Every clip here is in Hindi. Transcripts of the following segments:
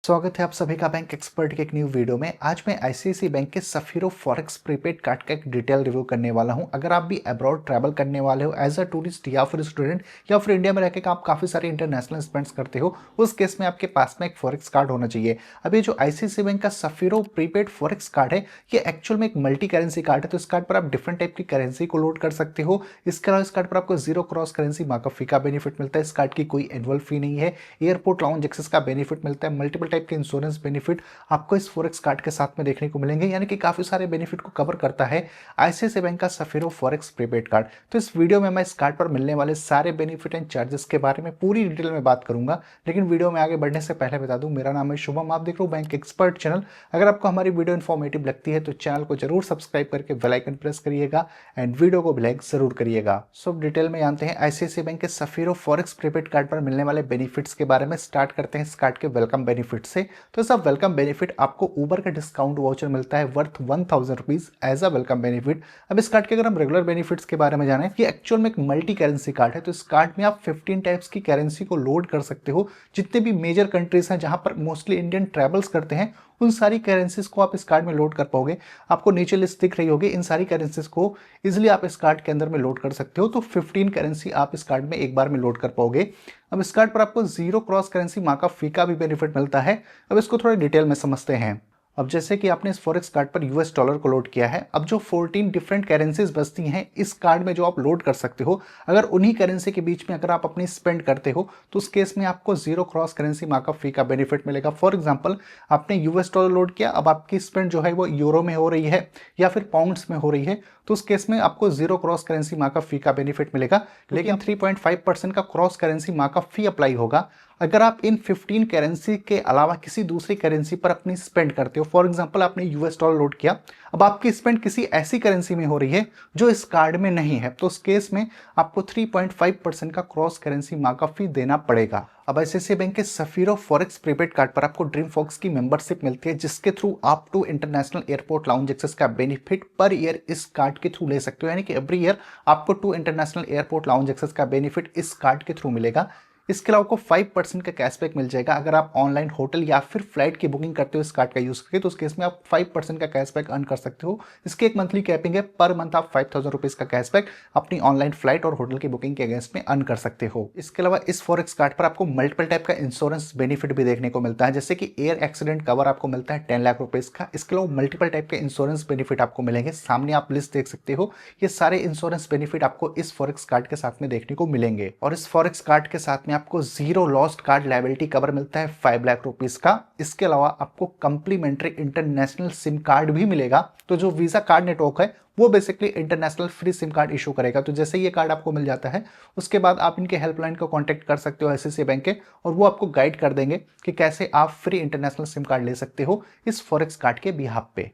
स्वागत है आप सभी का बैंक एक्सपर्ट के एक न्यू वीडियो में। आज मैं आईसीआईसीआई बैंक के सफीरो फॉरेक्स प्रीपेड कार्ड का एक डिटेल रिव्यू करने वाला हूं। अगर आप भी अब्रॉड ट्रैवल करने वाले हो एज अ टूरिस्ट या फिर स्टूडेंट या फिर इंडिया में रहकर आप काफी सारे इंटरनेशनल स्पेंड्स करते हो, उस केस में आपके पास में एक फॉरेक्स कार्ड होना चाहिए। अब ये जो आईसीआईसीआई बैंक का सफीरो प्रीपेड फॉरेक्स कार्ड है, ये एक्चुअल में एक मल्टी करेंसी कार्ड है। तो इस कार्ड पर आप डिफरेंट टाइप की करेंसी को लोड कर सकते हो। इसके अलावा इस कार्ड पर आपको जीरो क्रॉस करेंसी मार्कअप फी का बेनिफिट मिलता है। इस कार्ड की कोई एनुअल फी नहीं है। एयरपोर्ट लाउंज एक्सेस का बेनिफिट मिलता है। मल्टीपल टाइप के इंश्योरेंस बेनिफिट आपको इस फॉरेक्स कार्ड के साथ में देखने को मिलेंगे, यानी कि काफी सारे बेनिफिट को कवर करता है आईसीआईसीआई बैंक का सफीरो फॉरेक्स प्रीपेड कार्ड। तो इस वीडियो में मैं इस कार्ड पर मिलने वाले सारे बेनिफिट एंड चार्जेस के बारे में पूरी डिटेल में बात करूंगा। लेकिन वीडियो में आगे बढ़ने से पहले बता दूं, मेरा नाम है शुभम, आप देख रहे हो बैंक एक्सपर्ट चैनल। अगर आपको हमारी वीडियो इन्फॉर्मेटिव लगती है तो चैनल को जरूर सब्सक्राइब करके बेल आइकन प्रेस करिएगा एंड वीडियो को लाइक जरूर करिएगा। सो डिटेल में जानते हैं आईसीआईसीआई बैंक के सफीरो फॉरेक्स प्रीपेड कार्ड पर मिलने वाले बेनिफिट्स के बारे में। स्टार्ट करते हैं इस कार्ड के वेलकम बेनिफिट से। तो सब वेलकम बेनिफिट आपको उबर का डिस्काउंट वाउचर मिलता है worth 1000 rupees as a welcome benefit. अब इस कार्ड के अगर हम रेगुलर बेनिफिट्स के बारे में जाने, ये एक्चुअल में एक मल्टी करेंसी कार्ड है। तो इस कार्ड में आप 15 टाइप्स की करेंसी को लोड कर सकते हो। जितने भी मेजर कंट्रीज हैं जहां पर मोस्टली इंडियन ट्रेवल्स करते हैं, उन सारी करेंसीज को आप इस कार्ड में लोड कर पाओगे। आपको नीचे लिस्ट दिख रही होगी, इन सारी करेंसीज को इजिली आप इस कार्ड के अंदर में लोड कर सकते हो। तो 15 करेंसी आप इस कार्ड में एक बार में लोड कर पाओगे। अब इस कार्ड पर आपको जीरो क्रॉस करेंसी मार्कअप फी का भी बेनिफिट मिलता है। अब इसको थोड़ा डिटेल में समझते हैं। अब जैसे कि आपने इस फॉरेक्स कार्ड पर यूएस डॉलर को लोड किया है, अब जो 14 डिफरेंट करेंसीज बचती हैं इस कार्ड में जो आप लोड कर सकते हो, अगर उन्हीं करेंसी के बीच में अगर आप अपनी स्पेंड करते हो तो उस केस में आपको जीरो क्रॉस करेंसी मार्कअप फी का बेनिफिट मिलेगा। फॉर एग्जांपल, आपने यूएस डॉलर लोड किया, अब आपकी स्पेंड जो है वो यूरो में हो रही है या फिर पाउंड्स में हो रही है, तो उस केस में आपको जीरो क्रॉस करेंसी मार्कअप फी का बेनिफिट मिलेगा। लेकिन 3.5% का क्रॉस करेंसी मार्कअप फी अप्लाई होगा अगर आप इन 15 करेंसी के अलावा किसी दूसरी करेंसी पर अपनी स्पेंड करते हो। फॉर एग्जांपल, आपने यूएस डॉलर लोड किया, अब आपकी स्पेंड किसी ऐसी करेंसी में हो रही है जो इस कार्ड में नहीं है, तो उस केस में आपको 3.5% का क्रॉस करेंसी मार्कअप फी देना पड़ेगा। अब आईसीआईसीआई बैंक के सफीरो फॉरेक्स प्रीपेड कार्ड पर आपको ड्रीम फॉक्स की मेंबरशिप मिलती है, जिसके थ्रू आप two international airport lounge access का बेनिफिट पर ईयर इस कार्ड के थ्रू ले सकते हो। यानी कि एवरी ईयर आपको two international airport lounge access का बेनिफिट इस कार्ड के थ्रू मिलेगा। इसके अलावा आपको 5% का कैशबैक मिल जाएगा अगर आप ऑनलाइन होटल या फिर फ्लाइट की बुकिंग करते हो इस कार्ड का यूज करके, तो उस केस में आप 5% का कैशबैक अर्न कर सकते हो। इसकी एक मंथली कैपिंग है, पर मंथ आप 5000 रुपीज का कैशबैक अपनी ऑनलाइन फ्लाइट और होटल की बुकिंग के अगेंस्ट में अर्न कर सकते हो। इसके अलावा इस फॉरेक्स कार्ड पर आपको मल्टीपल टाइप का इंश्योरेंस बेनिफिट भी देखने को मिलता है, जैसे कि एयर एक्सीडेंट कवर आपको मिलता है 10 लाख रुपीज का। इसके अलावा मल्टीपल टाइप के इंश्योरेंस बेनिफिट आपको मिलेंगे, सामने आप लिस्ट देख सकते हो। ये सारे इंश्योरेंस बेनिफिट आपको इस फॉरेक्स कार्ड के साथ में देखने को मिलेंगे। और इस फॉरेक्स कार्ड के साथ में आपको zero lost card liability cover मिलता है 5 लाख रुपीस का। इसके अलावा आपको कंप्लीमेंट्री इंटरनेशनल सिम कार्ड भी मिलेगा। तो जो वीजा कार्ड नेटवर्क है वो basically international free SIM card issue करेगा। तो जैसे ये कार्ड आपको मिल जाता है, उसके बाद आप इनके हेल्पलाइन को कांटेक्ट कर सकते हो आईसीआईसीआई बैंक के, और वो आपको गाइड कर देंगे कि कैसे आप फ्री इंटरनेशनल सिम कार्ड ले सकते हो इस फॉरेक्स कार्ड के बिहाफ पे।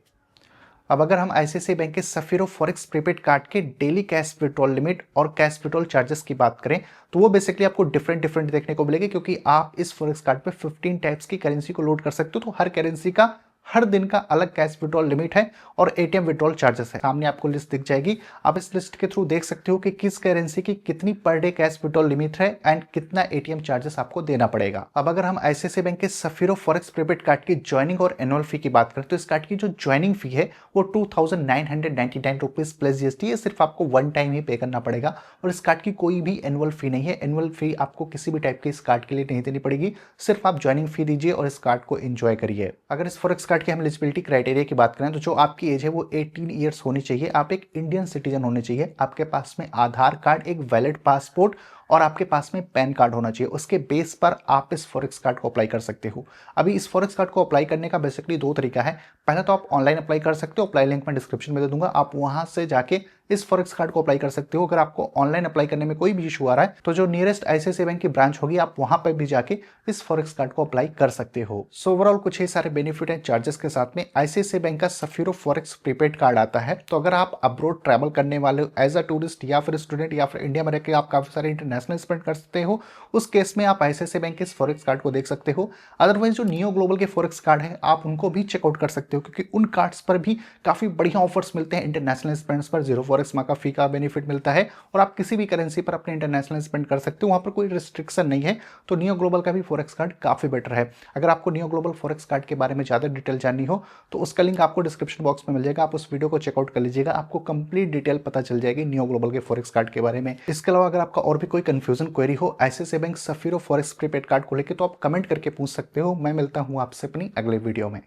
अब अगर हम आईसीआईसीआई बैंक के सफीरो फॉरेक्स प्रीपेड कार्ड के डेली कैश विड्रॉल लिमिट और कैश विड्रॉल चार्जेस की बात करें, तो वो बेसिकली आपको डिफरेंट देखने को मिलेगी, क्योंकि आप इस फॉरेक्स कार्ड पे 15 टाइप्स की करेंसी को लोड कर सकते हो। तो हर करेंसी का हर दिन का अलग कैश विड्रॉल लिमिट है और एटीएम विड्रॉल चार्जेस है। सामने आपको लिस्ट दिख जाएगी, आप इस लिस्ट के थ्रू देख सकते हो कि किस करेंसी की कितनी per day cash withdrawal limit है एंड कितना एटीएम चार्जेस आपको देना पड़ेगा। अब अगर हम आईसीआईसीआई बैंक के सफीरो फॉरेक्स प्रीपेड कार्ड की ज्वाइनिंग और एनुअल फी की बात करें, तो इस कार्ड की जो ज्वाइनिंग फी है वो 2999 रुपीज प्लस जीएसटी है। सिर्फ आपको वन टाइम ही पे करना पड़ेगा और इस कार्ड की कोई भी एनुअल फी नहीं है। एनुअल फी आपको किसी भी टाइप के इस कार्ड के लिए नहीं देनी पड़ेगी, सिर्फ आप ज्वाइनिंग फी दीजिए और इस कार्ड को एंजॉय करिए। अगर इस फॉरेक्स कार्ड की हम एलिजिबिलिटी क्राइटेरिया की बात करें, तो जो आपकी एज है वो 18 ईयर्स होनी चाहिए, आप एक इंडियन सिटीजन होने चाहिए, आपके पास में आधार कार्ड, एक वैलिड पासपोर्ट और आपके पास में पैन कार्ड होना चाहिए। उसके बेस पर आप इस फॉरेक्स कार्ड को अप्लाई कर सकते हो। अभी इस फॉरेक्स कार्ड को अप्लाई करने का बेसिकली दो तरीका है। पहला तो आप ऑनलाइन अप्लाई कर सकते हो, अप्लाई लिंक मैं डिस्क्रिप्शन में दे दूंगा, आप वहां से जाके इस फॉरेक्स कार्ड को अप्लाई कर सकते हो। अगर आपको ऑनलाइन अप्लाई करने में कोई भी इशू आ रहा है, तो जो नियरेस्ट आईसीआईसीआई बैंक की ब्रांच होगी, आप वहां पर भी जाके इस फॉरेक्स कार्ड को अप्लाई कर सकते हो। सो ओवरऑल कुछ ही सारे बेनिफिट एंड चार्जेस के साथ में आईसीआईसीआई बैंक का सफीरो फॉरेक्स प्रीपेड कार्ड आता है। तो अगर आप अब्रॉड ट्रैवल करने वाले हो एज अ टूरिस्ट या फिर स्टूडेंट या फिर इंडिया में रहकर आप काफी सारे इंटरनेशनल स्पेंड कर सकते हो, उस केस में आप आईसीआईसीआई बैंक के इस फॉरेक्स कार्ड को देख सकते हो। अदरवाइज जो नियो ग्लोबल के फॉरेक्स कार्ड है, आप उनको भी चेकआउट कर सकते हो, क्योंकि उन कार्ड्स पर भी काफी बढ़िया ऑफर्स मिलते हैं इंटरनेशनल स्पेंड्स पर। जीरो फॉरेक्स माँ का फी का बेनिफिट मिलता है और आप किसी भी करेंसी पर अपने इंटरनेशनल स्पेंड कर सकते हो, वहाँ पर कोई रिस्ट्रिक्शन नहीं है। तो नियो ग्लोबल का भी फॉरेक्स कार्ड काफ़ी बेटर है। अगर आपको नियो ग्लोबल फॉरेक्स कार्ड के बारे में ज़्यादा डिटेल जाननी हो तो उसका लिंक आपको डिस्क्रिप्शन बॉक्स में मिल जाएगा, आप उस वीडियो को चेकआउट कर लीजिएगा, आपको कंप्लीट डिटेल पता चल जाएगी नियो ग्लोबल के फॉरेक्स कार्ड के बारे में। इसके अलावा अगर आपका और भी कोई कंफ्यूजन क्वेरी हो ICICI bank Sapphiro forex prepaid card को लेकर तो आप कमेंट करके पूछ सकते हो। मैं मिलता हूँ आपसे अपनी अगले वीडियो में।